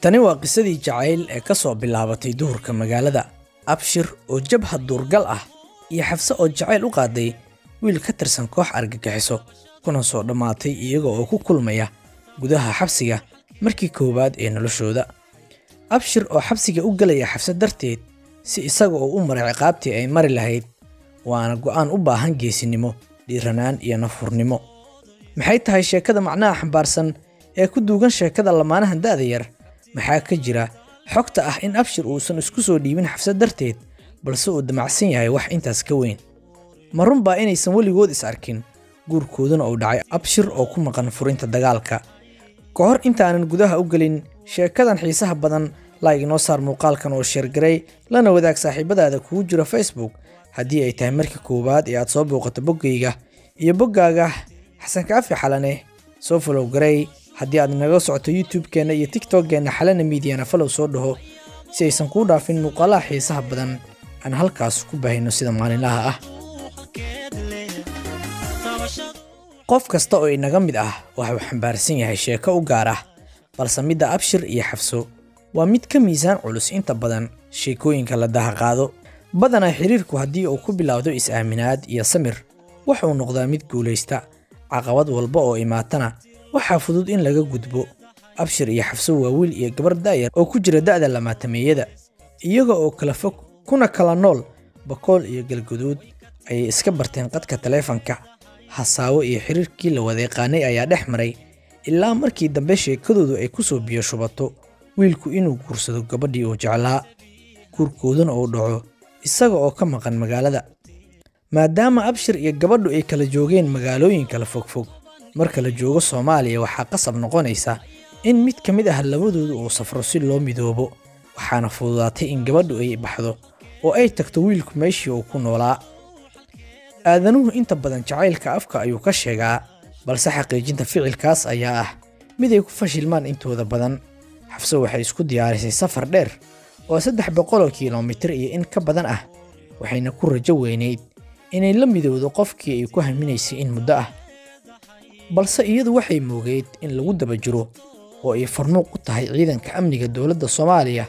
tani waa qisadii jacayl ee ka soo bilaabatay duhurka magaalada Abshir oo jabhad duurgal ah iyo Xafsa oo jacayl u qaaday wiil ka tirsan koox argagixiso kuna soo dhamaatay iyaga oo ku kulmaya gudaha xabsiga markii koowaad ee noloshooda. Abshir oo xabsiga u galaya Xafsa darteed si isaga oo u maray ciqaabtii ay mari lahayd waana go'aan u baahan geesinimo, dhiiranaan iyo nafurnimo. maxay tahay sheekada macnaha xambaarsan ee ku duugan sheekada lamaanahan da'da yar? maxaa ka jira xogta ah in Abshir uusan isku soo dhiibin Xafsa darteed balse uu damacsan yahay wax intaas ka weyn? ma run baa inaysan weligood is arkin guurkooduna uu dhacay Abshir oo ku maqan furinta dagaalka? ka hor intaanan gudaha u galin sheekadan xiisaha badan, like inoo saar muuqaalkan oo share garay lana wadaag saaxiibadaada kugu jira Facebook haddii ay tahay markii koowaad ee aad soo booqato boggayga iyo boggaaga Xasan Kaafi Xalane. soo follow garay haddii aad naga socoto YouTube-keena iyo TikTok-keena Xalane Media follow soo dhaho si aysan kuu dhaafin muuqaalaha xiisaha badan aan halkaas ku baahino sida maalinlaha ah. qof kasta oo inaga mid ah waxa uu xambaarsan yahay sheeko u gaar ah, balse midda Abshir iyo Xafso waa mid ka miisaan culus inta badan sheekooyinka la daha qaado. badanaa xiriirku haddii uu ku bilowdo is-aaminaad iyo samir wuxuu noqdaa mid guuleysta. caqabad walba oo imaatana waxaa fudud in laga gudbo. Abshir iyo Xafso waa wiil iyo gabar da'yar oo ku jira da'da lamaatameeyada, iyaga oo kala fog kuna kala nool Bakool iyo Galgaduud ayay iska barteen qadka taleefanka. hasaawo iyo xiriirkii la wada yaqaanay ayaa dhex maray ilaa markii dambe sheekadoodu ay ku soo biyo shubato wiilku inuu guursado gabadhii uu jeclaa, guurkooduna uu dhaco isaga oo ka maqan magaalada. maadaama Abshir iyo gabadhu ay kala joogeen magaalooyin kala fogfog, marka la joogo Soomaaliya waxaa qasab noqonaysa in mid ka mid ah labadoodu uu safro si loo midoobo, waxaana fududaatay in gabadhu ay baxdo oo ay tagto wiilku meeshii uu ku noolaa. aadanuhu inta badan jacaylka afka ayuu ka sheegaa, balse xaqiijinta ficilkaas ayaa ah mid ay ku fashilmaan intooda badan. Xafsa waxay isku diyaarisay safar dheer oo 300 kiiloomitir iyo in ka badan ah, waxayna ku rajo weynayd inay la midowdo qofkii ay ku haminaysay in muddo ah, balse iyadu waxay moogeyd in lagu daba jiro oo ay farnuuq u tahay ciidanka amniga dowladda Soomaaliya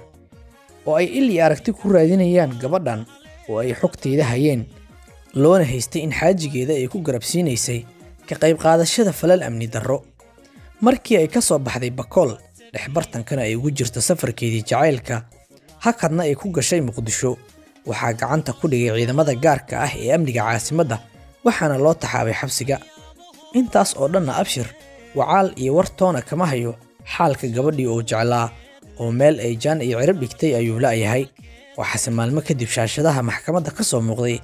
oo ay illi aragti ku raadinayaan gabadhan oo ay xogteeda hayeen, loona haystay in xaajigeeda ay ku garabsiinaysay ka qayb qaadashada falal amni darro. markii ay ka soo baxday Bakool, dhexbartankana ay ugu jirto safarkeedii jacaylka, hakadna ay ku gashay Muqdisho, waxaa gacanta ku dhigay ciidamada gaarka ah ee amniga caasimadda, waxaana loo taxaabay xabsiga. intaas oo dhanna Abshir wacaal iyo wartoona kama hayo xaalka gabadhii uu jeclaa oo meel ay jaan iyo cirib dhigtay ayuu la'yahay. waxaase maalmo kadib shaashadaha maxkamadda ka soo muuqday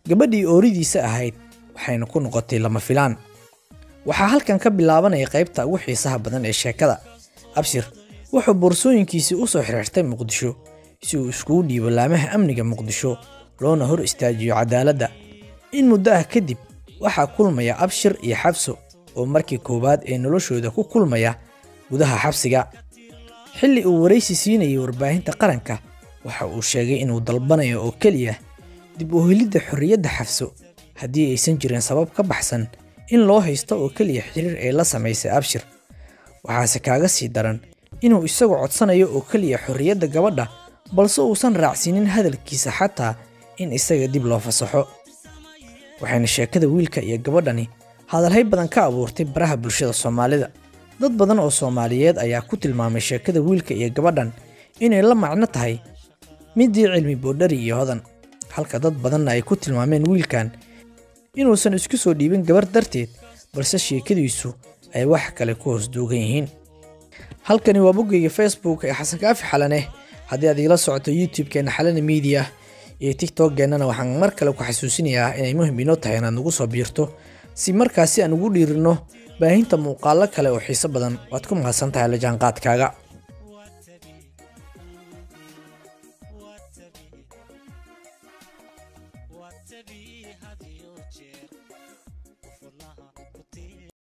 gabadhii ooridiisa ahayd, waxayna ku noqotay lama filaan. waxaa halkan ka bilaabanaya qaybta ugu xiisaha badan ee sheekada. Abshir wuxuu boorsooyinkiisii u soo xiriirtay Muqdisho si uu iskugu dhiibo laamaha amniga Muqdisho loona hor istaajiyo cadaaladda. in muddo ah kadib waxaa kulmaya Abshir iyo Xafso oo markii koowaad ee noloshooda ku kulmaya gudaha xabsiga. xilli uu wareysi siinayay warbaahinta qaranka, waxa uu sheegay inuu dalbanayo oo keliya dib u helidda xorriyadda Xafso haddii aysan jirin sabab ka baxsan in loo haysto oo keliya xiriir ay la samaysay Abshir. waxaase kaaga sii daran inuu isagu codsanayo oo keliya xorriyadda gabadha, balse uusan raacsiinin hadalkiisa xataa in isaga dib loo fasaxo. waxayna sheekada wiilka iyo gabadhani hadalhay badan ka abuurtay baraha bulshada Soomaalida. dad badan oo Soomaaliyeed ayaa ku tilmaamay sheekada wiilka iyo gabadhan inay la macno tahay midii cilmi boodhari iyo hodan, halka dad badanna ay ku tilmaameen wiilkan inuusan isku soo dhiibin gabar darteed, balse sheekadiisu ay wax kale ku hoos duugan yihiin. halkani waa boggayga Facebook ee Xasan Kaafi Xalane. haddii aad ila socoto YouTube-keena Xalane Media iyo TikTok-keennana waxaan mar kale ku xasuusinayaa inay muhiim inoo tahay inaad nagu soo biirto si markaasi aan ugu dhiirino baahinta muuqaalo kale oo xiiso badan. waad ku mahadsantahay la jaanqaadkaaga.